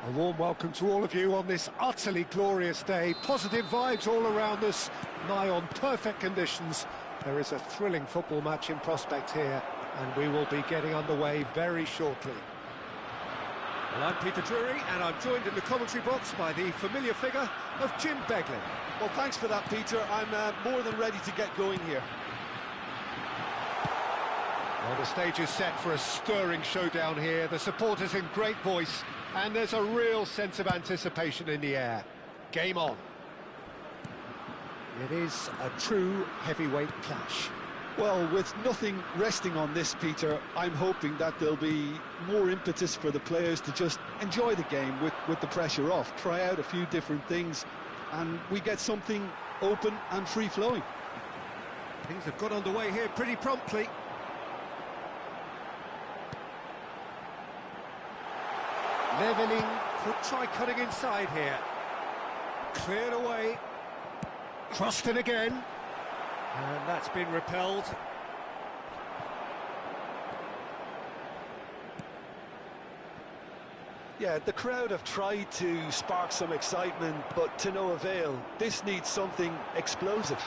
A warm welcome to all of you on this utterly glorious day. Positive vibes all around us, nigh on perfect conditions. There is a thrilling football match in prospect here, and we will be getting underway very shortly. Well, I'm Peter Drury, and I'm joined in the commentary box by the familiar figure of Jim Beglin. Well, thanks for that, Peter. I'm more than ready to get going here. Well, the stage is set for a stirring showdown here. The supporters in great voice, and there's a real sense of anticipation in the air. Game on. It is a true heavyweight clash. Well, with nothing resting on this, Peter, I'm hoping that there'll be more impetus for the players to just enjoy the game with the pressure off, try out a few different things, and we get something open and free-flowing. Things have got underway here pretty promptly. Leveling could try cutting inside here. Cleared away. Crossed in again. And that's been repelled. Yeah, the crowd have tried to spark some excitement, but to no avail. This needs something explosive.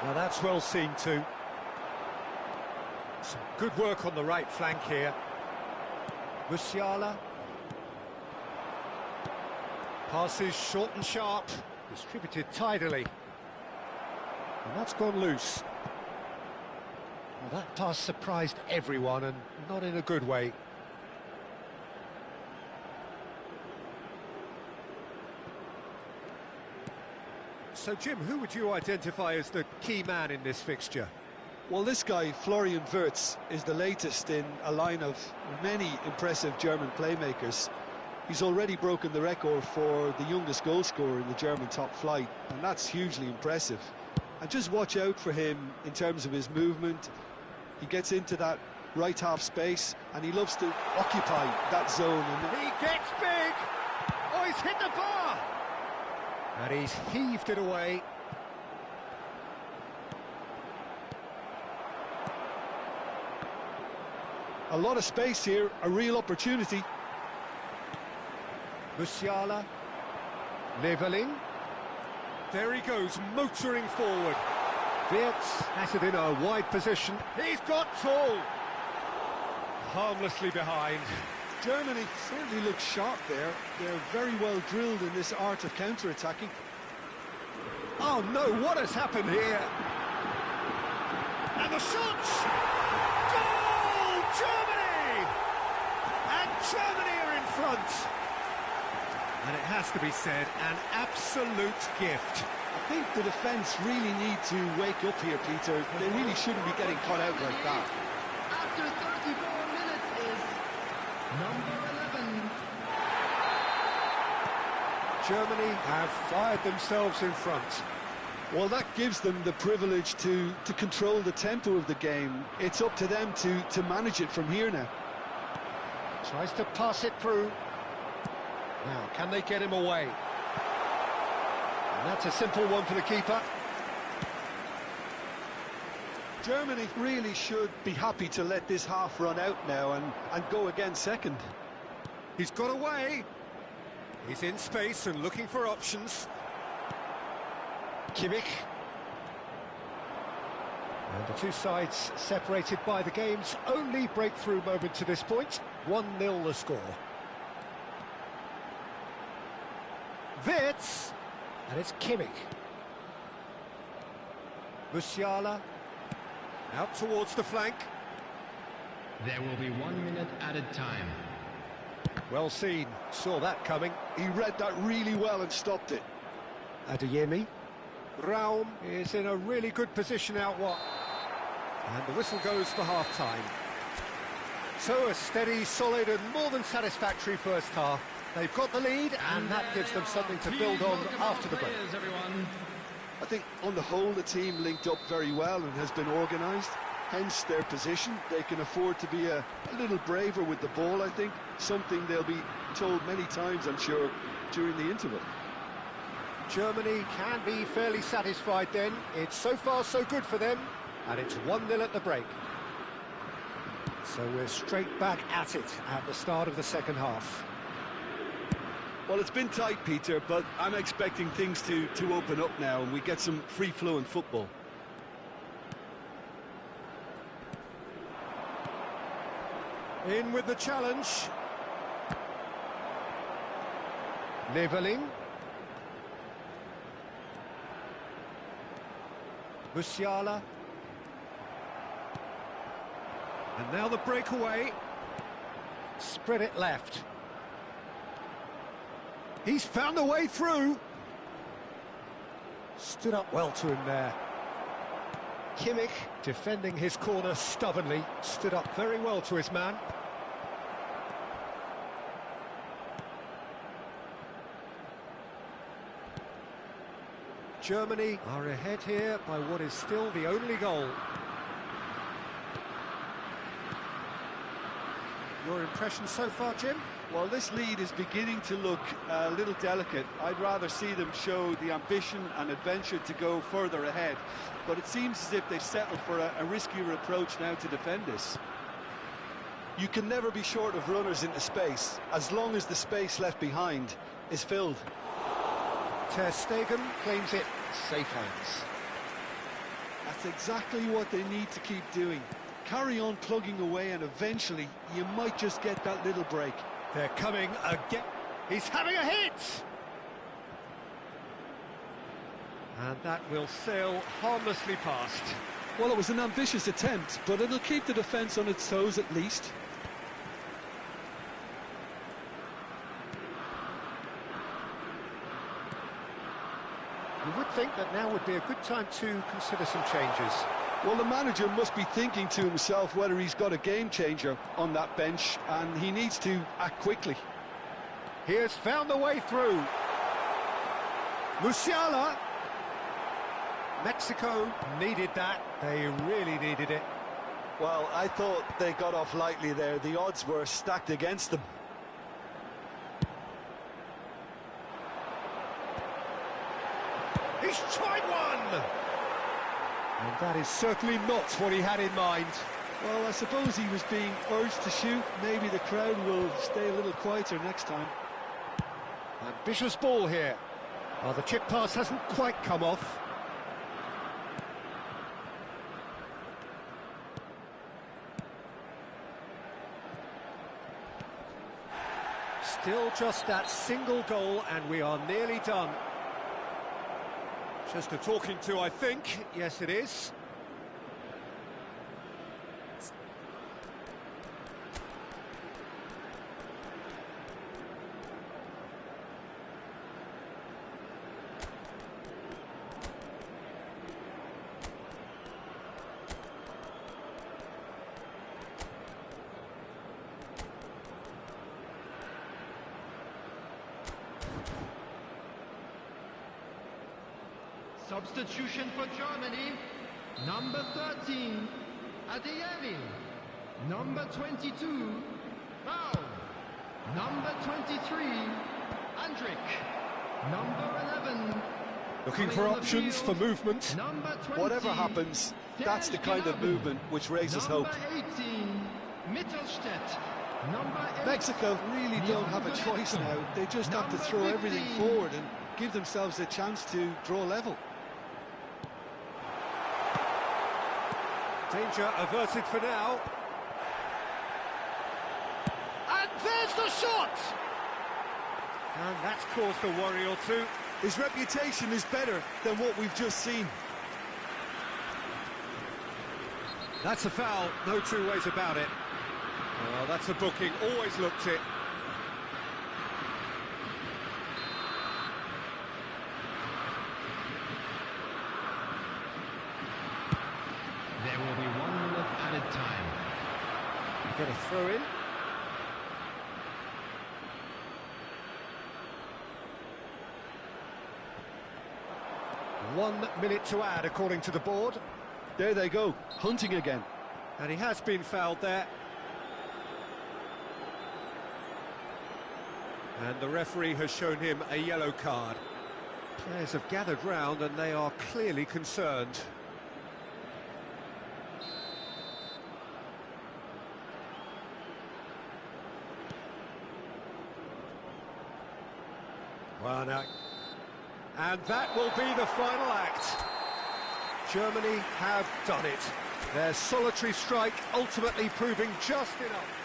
Now that's well seen too. Some good work on the right flank here. Musiala. Passes short and sharp, distributed tidily. And that's gone loose. Well, that pass surprised everyone, and not in a good way. So, Jim, who would you identify as the key man in this fixture? Well, this guy, Florian Wirtz, is the latest in a line of many impressive German playmakers. He's already broken the record for the youngest goal scorer in the German top flight, and that's hugely impressive. And just watch out for him in terms of his movement. He gets into that right half space, and he loves to occupy that zone. And he gets big! Oh, he's hit the bar! And he's heaved it away. A lot of space here, a real opportunity. Musiala, levelling. There he goes, motoring forward. Wirtz has it in a wide position. He's got tall. Harmlessly behind. Germany certainly looks sharp there. They're very well drilled in this art of counter-attacking. Oh no, what has happened here? And the shots! Goal! Germany! And Germany are in front. And it has to be said, an absolute gift. I think the defence really need to wake up here, Peter. They really shouldn't be getting caught out like that. After 34 minutes is number 11. Germany have fired themselves in front. Well, that gives them the privilege to control the tempo of the game. It's up to them to manage it from here now. Tries to pass it through. Now, can they get him away? And that's a simple one for the keeper. Germany really should be happy to let this half run out now and go again second. He's got away. He's in space and looking for options. Kimmich. And the two sides separated by the game's only breakthrough moment to this point. 1-0 the score. Wirtz, and it's Kimmich. Musiala, out towards the flank. There will be 1 minute added time. Well seen, saw that coming. He read that really well and stopped it. Adeyemi. Raum is in a really good position out wide. And the whistle goes for half-time. So a steady, solid and more than satisfactory first half. They've got the lead, and that gives them something to build on after the break. I think, on the whole, the team linked up very well and has been organised. Hence their position. They can afford to be a little braver with the ball, I think. Something they'll be told many times, I'm sure, during the interval. Germany can be fairly satisfied then. It's so far so good for them, and it's 1-0 at the break. So we're straight back at it at the start of the second half. Well, it's been tight, Peter, but I'm expecting things to open up now and we get some free-flowing football. In with the challenge. Leveling. Musiala. And now the breakaway. Spread it left. He's found a way through. Stood up well to him there. Kimmich defending his corner stubbornly. Stood up very well to his man. Germany are ahead here by what is still the only goal. Your impression so far, Jim? Well, this lead is beginning to look a little delicate. I'd rather see them show the ambition and adventure to go further ahead. But it seems as if they've settled for a riskier approach now to defend this. You can never be short of runners into space, as long as the space left behind is filled. Ter Stegen claims it. Safe hands. That's exactly what they need to keep doing. Carry on plugging away and eventually you might just get that little break. They're coming again. He's having a hit! And that will sail harmlessly past. Well, it was an ambitious attempt, but it'll keep the defence on its toes at least. You would think that now would be a good time to consider some changes. Well, the manager must be thinking to himself whether he's got a game changer on that bench, and he needs to act quickly. He has found the way through. Musiala. Mexico needed that. They really needed it. Well, I thought they got off lightly there. The odds were stacked against them. He's tried one! And that is certainly not what he had in mind. Well, I suppose he was being urged to shoot. Maybe the crowd will stay a little quieter next time. Ambitious ball here. Well, the chip pass hasn't quite come off. Still just that single goal and we are nearly done. Just a talking to, I think. Yes, it is. Substitution for Germany, number 13, Adeyemi, number 22, Bau, number 23, Andrik, number 11. Looking for options for movement. Number 20, Whatever happens, that's the kind of movement which raises hope. Number 18, Mittelstädt. Number 8, Mexico really don't have a choice now. They just have to throw everything forward and give themselves a chance to draw level. Danger averted for now. And there's the shot! And that's caused a worry or two. His reputation is better than what we've just seen. That's a foul, no two ways about it. Well, that's a booking, always looked it. There will be 1 minute added time. You get a throw in. One minute to add, according to the board. There they go, hunting again. And he has been fouled there. And the referee has shown him a yellow card. Players have gathered round and they are clearly concerned. Well, now, and that will be the final act. Germany have done it. Their solitary strike ultimately proving just enough.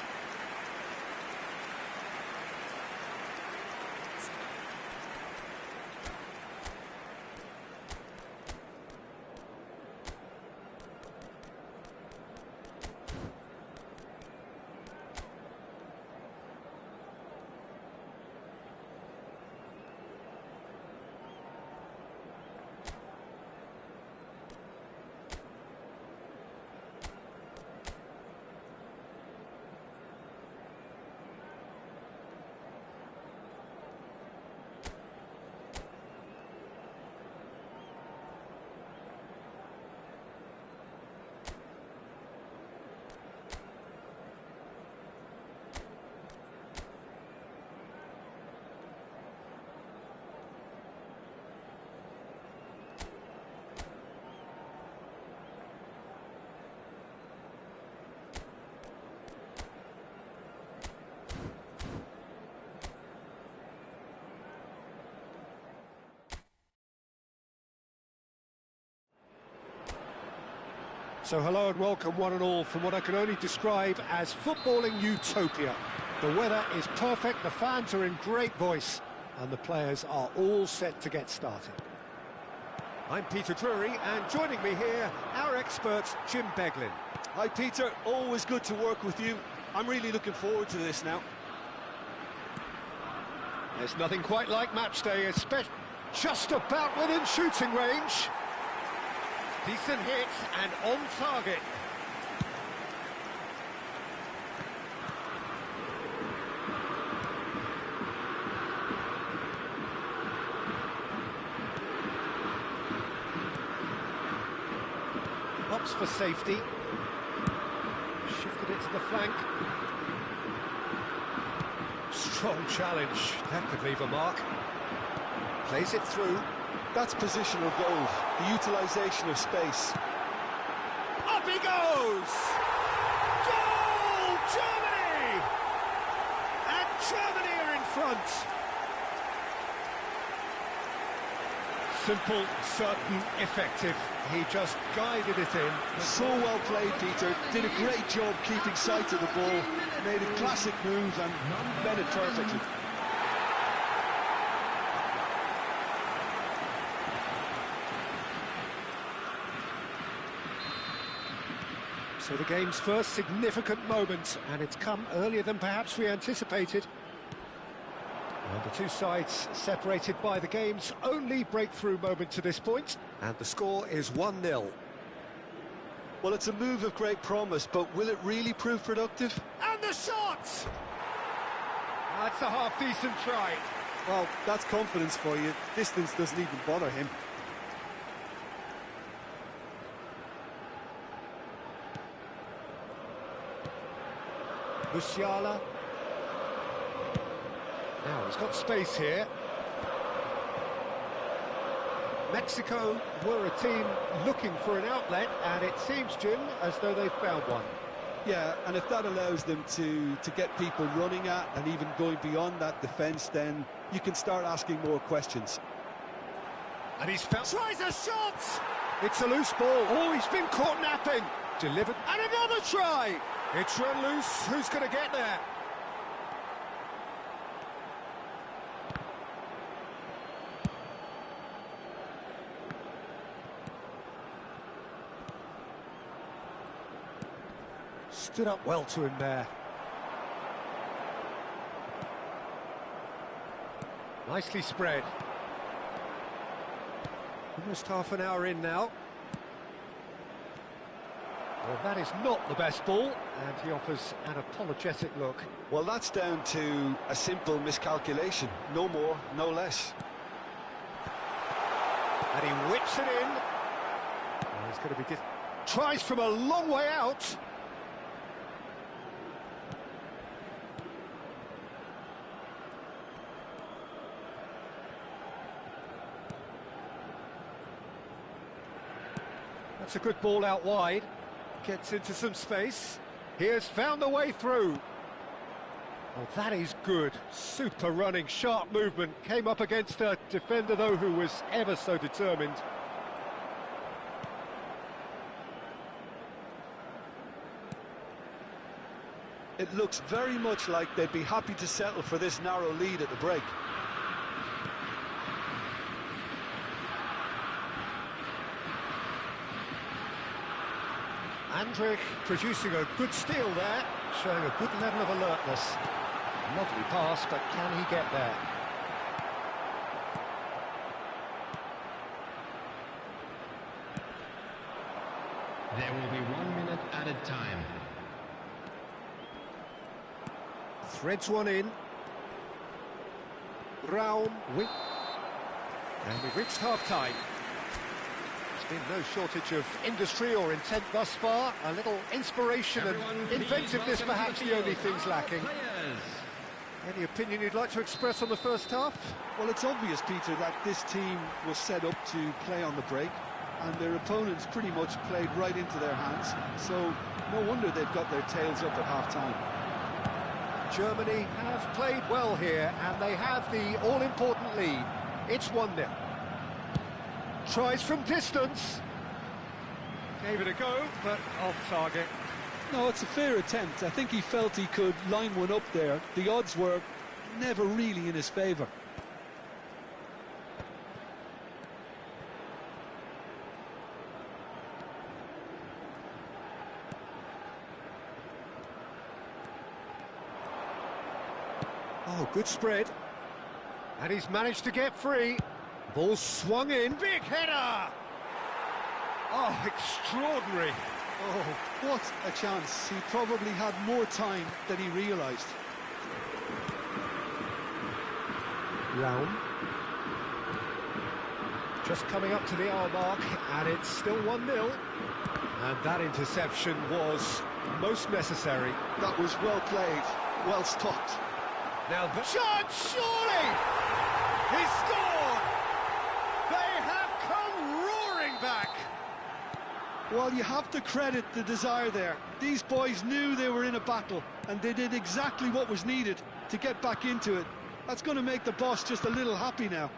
So hello and welcome one and all from what I can only describe as footballing utopia. The weather is perfect, the fans are in great voice, and the players are all set to get started. I'm Peter Drury, and joining me here, our expert, Jim Beglin. Hi Peter, always good to work with you. I'm really looking forward to this now. There's nothing quite like match day, especially just about within shooting range. Decent hit and on target. Hops for safety. Shifted it to the flank. Strong challenge. That could leave a mark. Plays it through. That's positional goal, the utilisation of space. Up he goes! Goal! Germany! And Germany are in front. Simple, certain, effective. He just guided it in. So well played, Peter. Did a great job keeping sight of the ball. Made a classic move and met it perfectly. So the game's first significant moment, and it's come earlier than perhaps we anticipated. And the two sides separated by the game's only breakthrough moment to this point, and the score is 1-0. Well, it's a move of great promise, but will it really prove productive? And the shot! That's a half-decent try. Well, that's confidence for you. Distance doesn't even bother him. Musiala. Now he's got space here. Mexico were a team looking for an outlet, and it seems, Jim, as though they've found one. Yeah, and if that allows them to get people running at and even going beyond that defence, then you can start asking more questions. And he's found... Tries a shot! It's a loose ball. Oh, he's been caught napping. Delivered. And another try! It's run loose. Who's going to get there? Stood up well to him there. Nicely spread. Almost half an hour in now. Well, that is not the best ball, and he offers an apologetic look. Well, that's down to a simple miscalculation. No more, no less. And he whips it in. Oh, he's going to be... Tries from a long way out. That's a good ball out wide. Gets into some space. He has found a way through. Oh, Well, that is good. Super running, sharp movement. Came up against a defender, though, who was ever so determined. It looks very much like they'd be happy to settle for this narrow lead at the break. Andrich producing a good steal there, showing a good level of alertness. Lovely pass, but can he get there? There will be 1 minute added time. Threads one in. Raum. And we've reached half-time. There's been no shortage of industry or intent thus far. A little inspiration and inventiveness, perhaps the only things lacking. Any opinion you'd like to express on the first half? Well, it's obvious, Peter, that this team was set up to play on the break, and their opponents pretty much played right into their hands, so no wonder they've got their tails up at half-time. Germany have played well here, and they have the all-important lead. It's 1-0. Tries from distance. Gave it a go, but off target. No, it's a fair attempt. I think he felt he could line one up there. The odds were never really in his favour. Oh, good spread. And he's managed to get free. Ball swung in. Big header! Oh, extraordinary. Oh, what a chance. He probably had more time than he realised. Raum. Just coming up to the hour mark, and it's still 1-0. And that interception was most necessary. That was well played, well stopped. Now the chance, surely! He scored! They have come roaring back! Well, you have to credit the desire there. These boys knew they were in a battle, and they did exactly what was needed to get back into it. That's going to make the boss just a little happy now.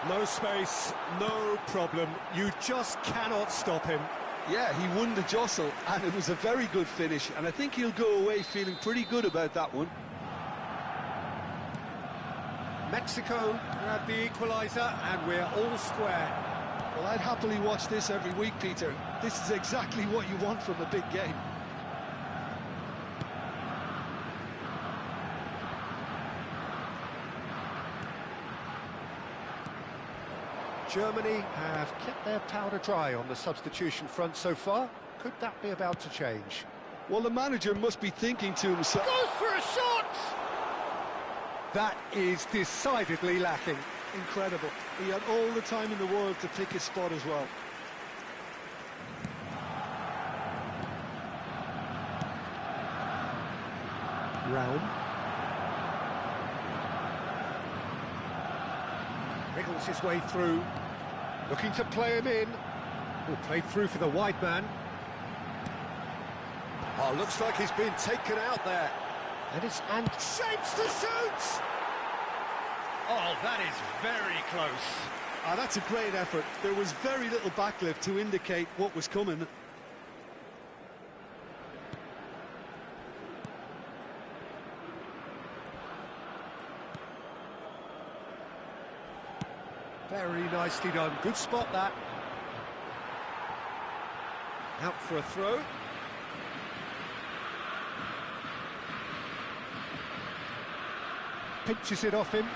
No space, no problem. You just cannot stop him. Yeah, he won the jostle, and it was a very good finish, and I think he'll go away feeling pretty good about that one. Mexico grab the equaliser, and we're all square. Well, I'd happily watch this every week, Peter. This is exactly what you want from a big game. Germany have kept their powder dry on the substitution front so far. Could that be about to change? Well, the manager must be thinking to himself... Goes for a shot! That is decidedly lacking. Incredible. He had all the time in the world to pick his spot as well. Raum. Wriggles his way through. Looking to play him in. Oh, played through for the wide man. Oh, looks like he's been taken out there. And shapes to shoot! Oh, that is very close. Ah, that's a great effort. There was very little backlift to indicate what was coming. Very nicely done. Good spot, that. Out for a throw. Pinches it off him.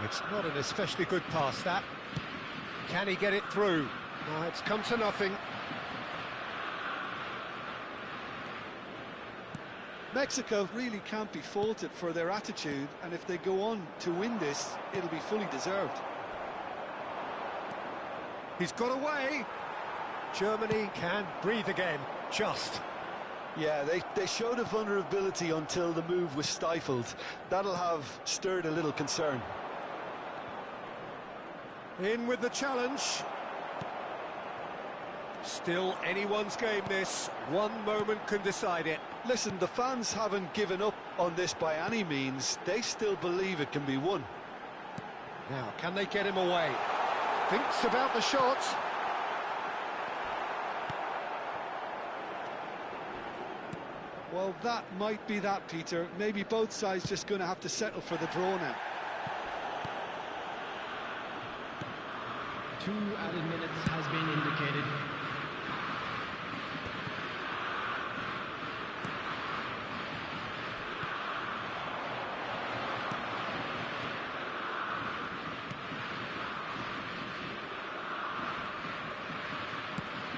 It's not an especially good pass, that. Can he get it through? No, it's come to nothing. Mexico really can't be faulted for their attitude, and if they go on to win this, it'll be fully deserved. He's got away. Germany can breathe again, just. Yeah, they showed a vulnerability until the move was stifled. That'll have stirred a little concern. In with the challenge. Still anyone's game this. One moment can decide it. Listen, the fans haven't given up on this by any means. They still believe it can be won. Now, can they get him away? Thinks about the shot. Well, that might be that, Peter. Maybe both sides just going to have to settle for the draw now. 2 added minutes has been indicated.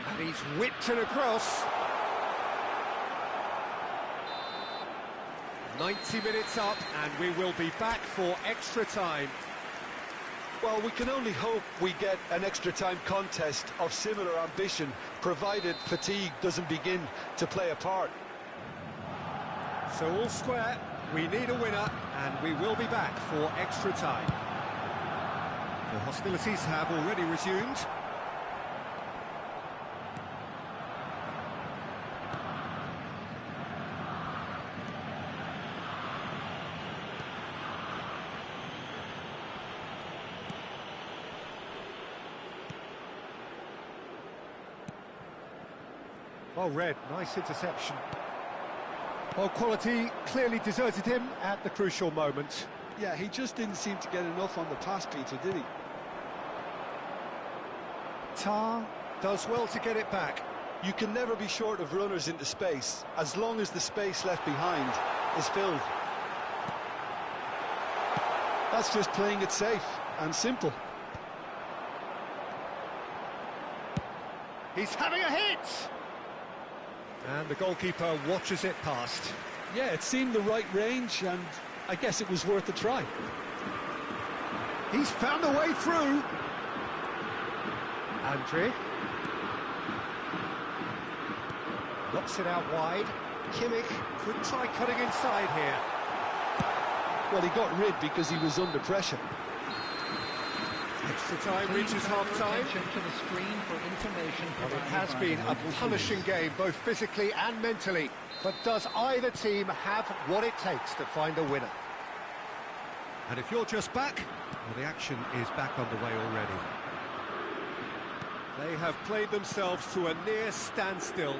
And he's whipped it across. 90 minutes up, and we will be back for extra time. Well, we can only hope we get an extra-time contest of similar ambition, provided fatigue doesn't begin to play a part. So all square, we need a winner, and we will be back for extra time. The hostilities have already resumed. Well read, nice interception. Well, quality clearly deserted him at the crucial moment. Yeah, he just didn't seem to get enough on the pass, Peter, did he? Tar does well to get it back. You can never be short of runners into space, as long as the space left behind is filled. That's just playing it safe and simple. He's having a hit! And the goalkeeper watches it past. Yeah, it seemed the right range, and I guess it was worth a try. He's found a way through. Andre. Knocks it out wide. Kimmich could try cutting inside here. Well, he got rid because he was under pressure. Extra time reaches half-time. To the screen for information. Well, it has been a punishing game, both physically and mentally. But does either team have what it takes to find a winner? And if you're just back, well, the action is back underway already. They have played themselves to a near standstill.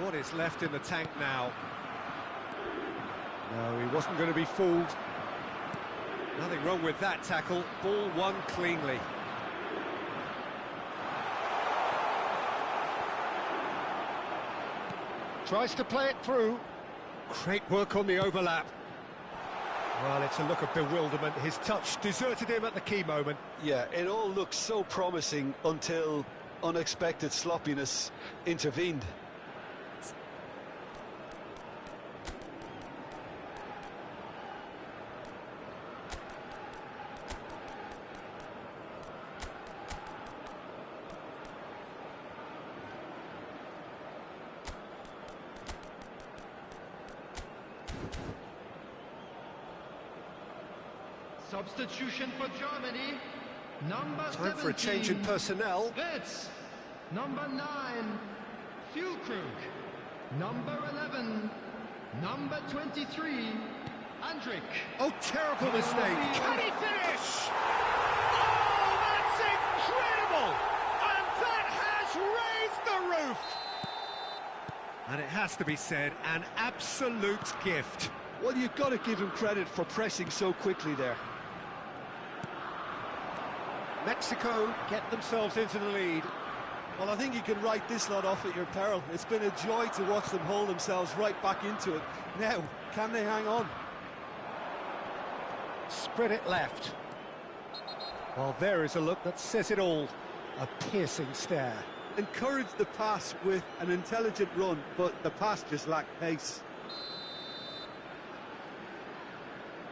What is left in the tank now? No, he wasn't going to be fooled. Nothing wrong with that tackle. Ball won cleanly. Tries to play it through. Great work on the overlap. Well, it's a look of bewilderment. His touch deserted him at the key moment. Yeah, it all looked so promising until unexpected sloppiness intervened. Substitution for Germany. Number Time 17. for a change in personnel. Wirtz. Number 9. Füllkrug. Number 11. Number 23. Andrik. Oh, terrible mistake. Can he finish? Oh, that's incredible! And that has raised the roof! And it has to be said, an absolute gift. Well, you've got to give him credit for pressing so quickly there. Mexico get themselves into the lead. Well, I think you can write this lot off at your peril. It's been a joy to watch them hold themselves right back into it. Now, can they hang on? Spread it left. Well, there is a look that says it all. A piercing stare. Encouraged the pass with an intelligent run, but the pass just lacked pace.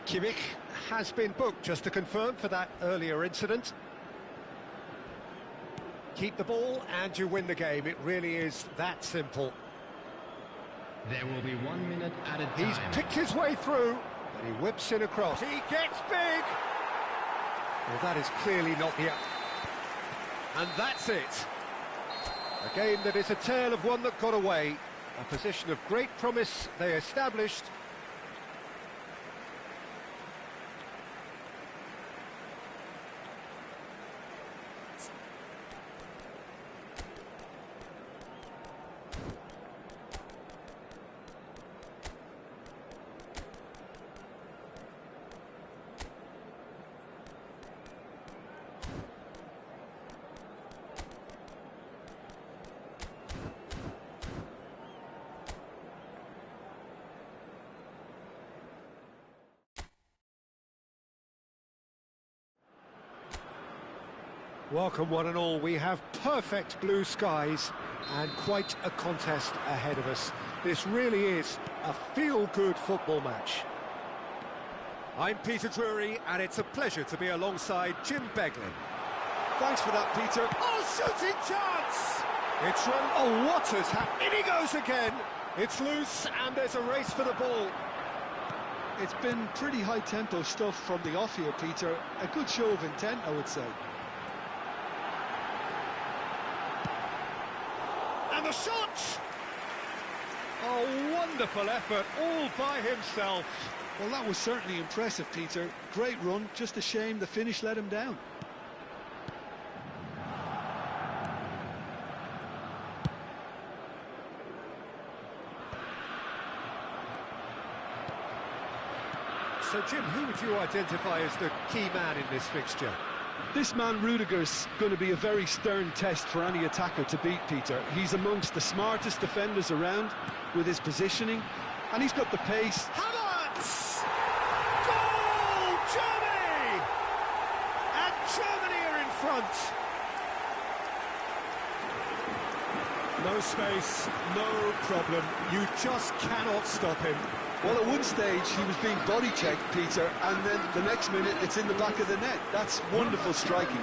Kimmich has been booked, just to confirm, for that earlier incident. Keep the ball and you win the game. It really is that simple. There will be 1 minute added time. He's picked his way through, and he whips it across. He gets big! Well, that is clearly not the... And that's it. A game that is a tale of one that got away. A position of great promise they established. Welcome one and all, we have perfect blue skies and quite a contest ahead of us. This really is a feel-good football match. I'm Peter Drury and it's a pleasure to be alongside Jim Beglin. Thanks for that, Peter. Oh, shooting chance! It's run, oh what has happened? In he goes again! It's loose and there's a race for the ball. It's been pretty high-tempo stuff from the off here, Peter. A good show of intent, I would say. And the shot! Oh, wonderful effort, all by himself. Well, that was certainly impressive, Peter. Great run, just a shame the finish let him down. So, Jim, who would you identify as the key man in this fixture? This man, Rudiger's going to be a very stern test for any attacker to beat, Peter. He's amongst the smartest defenders around with his positioning, and he's got the pace. Havertz! Goal! Germany! And Germany are in front. No space, no problem. You just cannot stop him. Well, at one stage he was being body checked, Peter, and then the next minute it's in the back of the net. That's wonderful striking.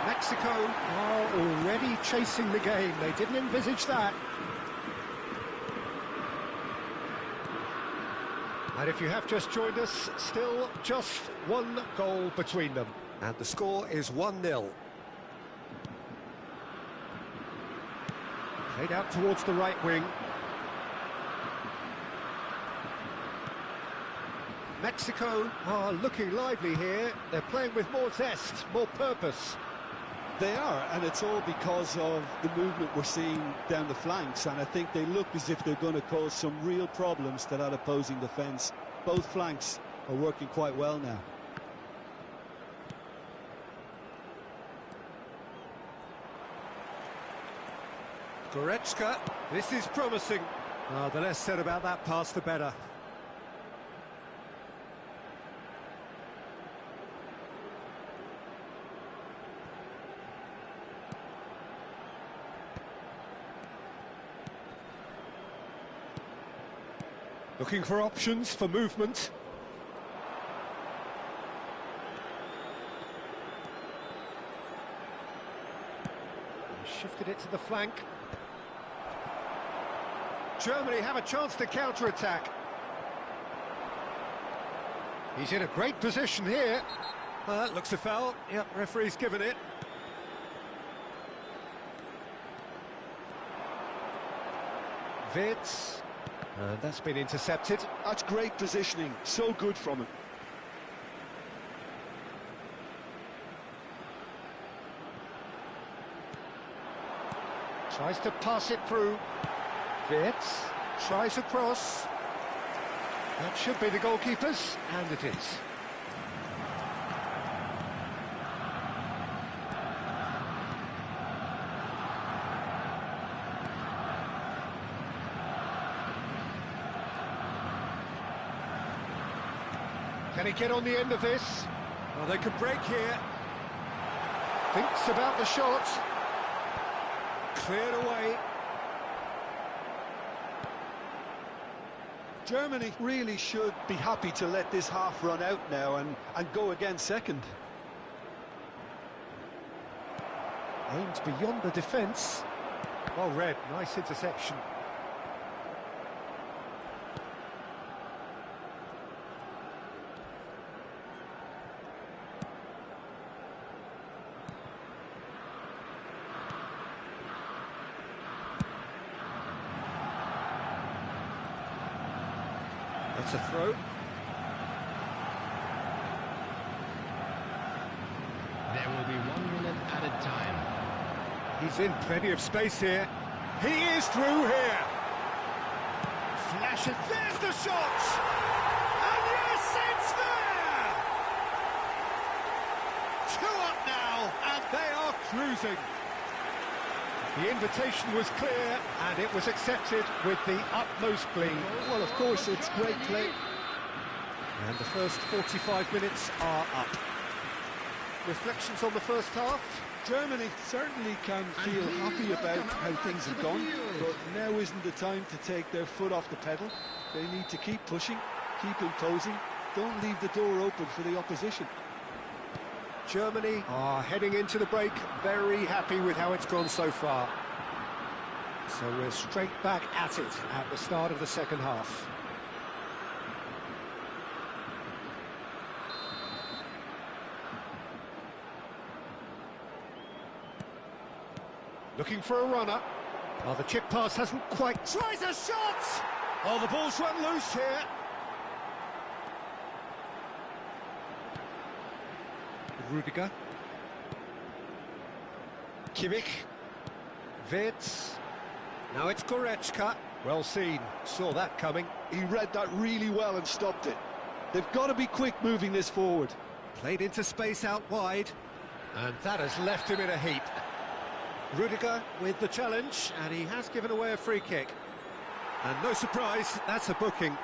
Mexico are already chasing the game. They didn't envisage that. And if you have just joined us, still just one goal between them. And the score is 1-0. Played out towards the right wing. Mexico are looking lively here. They're playing with more zest, more purpose. They are, and it's all because of the movement we're seeing down the flanks, and I think they look as if they're going to cause some real problems to that opposing defence. Both flanks are working quite well now. Goretzka, this is promising. The less said about that pass, the better. Looking for options for movement. He shifted it to the flank. Germany have a chance to counter-attack. He's in a great position here. That looks a foul. Yep, referee's given it. Wirtz. And that's been intercepted. That's great positioning, so good from him. Tries to pass it through. Wirtz tries across. That should be the goalkeeper's, and it is. Can he get on the end of this? Well, they could break here. Thinks about the shot. Cleared away. Germany really should be happy to let this half run out now and go again second. Aimed beyond the defence. Well read, nice interception. That's a throw. There will be 1 minute added time. He's in plenty of space here. He is through here. Flashes. There's the shot. And yes, it's there. 2 up now, and they are cruising. The invitation was clear, and it was accepted with the utmost glee. Well, of course, it's great play. And the first 45 minutes are up. Reflections on the first half? Germany certainly can feel happy about how things have gone, but now isn't the time to take their foot off the pedal. They need to keep pushing, keep imposing, don't leave the door open for the opposition. Germany are heading into the break very happy with how it's gone so far. So we're straight back at it at the start of the second half. Looking for a runner. Oh, the chip pass hasn't quite... Tries a shot! Oh, the ball's run loose here. Rudiger. Kimmich. Wirtz. Now it's Goretzka. Well seen. Saw that coming. He read that really well and stopped it. They've got to be quick moving this forward. Played into space out wide. And that has left him in a heap. Rudiger with the challenge, and he has given away a free kick. And no surprise, that's a booking.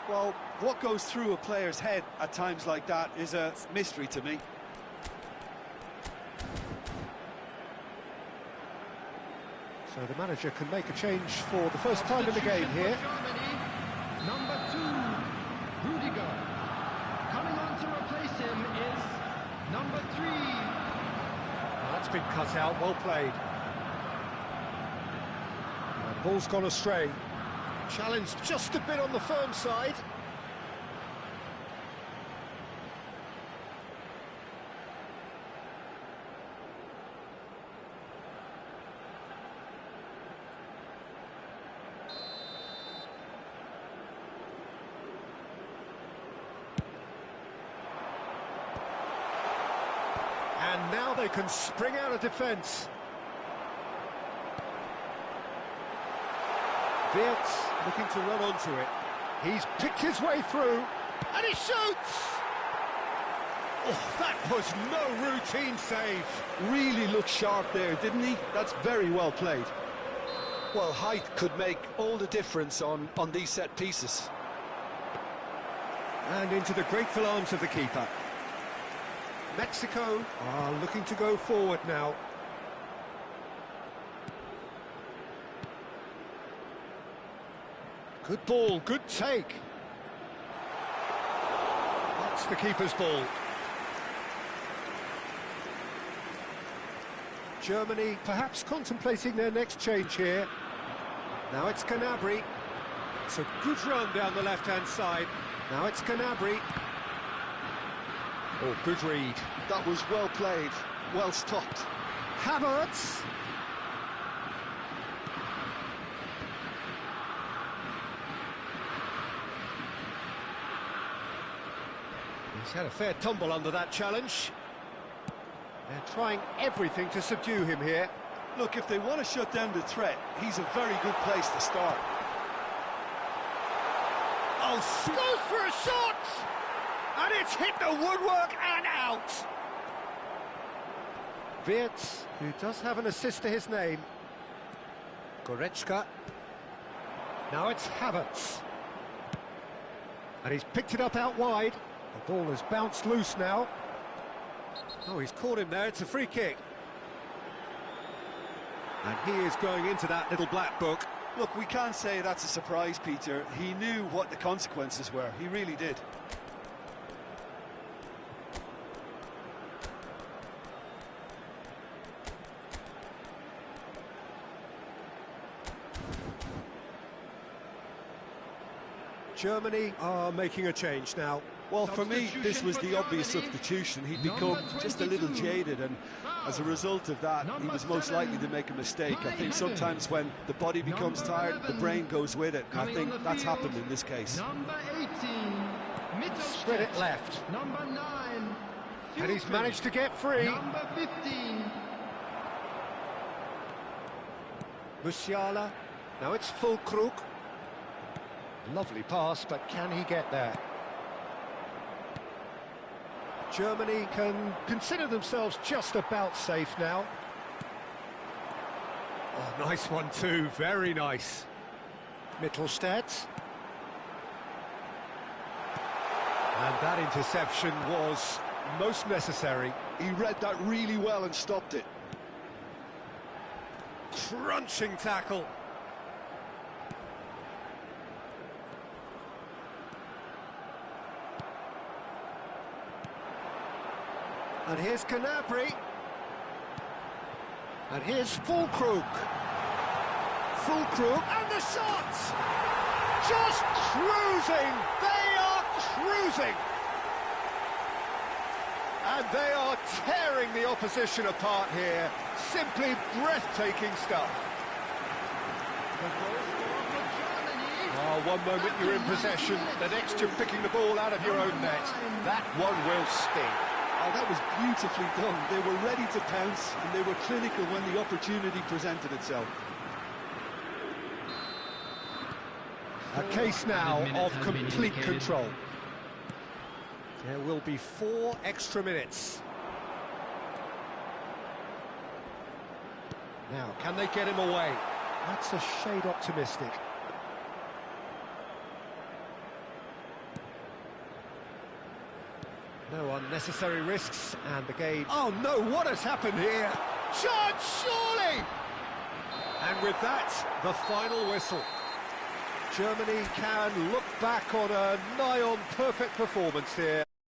Well, what goes through a player's head at times like that is a mystery to me. So the manager can make a change for the first time in the game here. Germany, number 2, Rudiger. Coming on to replace him is number 3. That's been cut out, well played. Ball's gone astray. Challenge just a bit on the firm side. And now they can spring out of defence. Wirtz looking to run onto it. He's picked his way through, and he shoots! Oh, that was no routine save. Really looked sharp there, didn't he? That's very well played. Well, height could make all the difference on these set pieces. And into the grateful arms of the keeper. Mexico are looking to go forward now. Good ball, good take. That's the keeper's ball. Germany perhaps contemplating their next change here. Now it's Gnabry. It's a good run down the left-hand side. Now it's Gnabry. Oh, good read. That was well played, well stopped. Havertz. He's had a fair tumble under that challenge. They're trying everything to subdue him here. Look, if they want to shut down the threat, he's a very good place to start. Oh, goes for a shot! And it's hit the woodwork and out! Wirtz, who does have an assist to his name. Goretzka. Now it's Havertz. And he's picked it up out wide. The ball has bounced loose now. Oh, he's caught him there, it's a free kick. And he is going into that little black book. Look, we can't say that's a surprise, Peter. He knew what the consequences were. He really did. Germany are making a change now. Well, for me, this was the obvious substitution. He'd become just a little jaded, and as a result of that, he was most likely to make a mistake. I think sometimes when the body becomes tired, the brain goes with it. I think that's happened in this case. Number 18, Spread it left. Number 9, And he's managed to get free. Number 15, Musiala. Now it's Füllkrug. Lovely pass, but can he get there? Germany can consider themselves just about safe now. Oh, nice one too, very nice. Mittelstadt. And that interception was most necessary. He read that really well and stopped it. Crunching tackle. And here's Gnabry. And here's Füllkrug. Füllkrug, and the shot! Just cruising! They are cruising! And they are tearing the opposition apart here. Simply breathtaking stuff. Oh, one moment you're in possession, the next you're picking the ball out of your own net. That one will sting. Oh, that was beautifully done. They were ready to pounce, and they were clinical when the opportunity presented itself. A case now of complete control. There will be 4 extra minutes. Now, can they get him away? That's a shade optimistic. No unnecessary risks, and the game... Oh no, what has happened here? Chance, surely! And with that, the final whistle. Germany can look back on a nigh-on perfect performance here.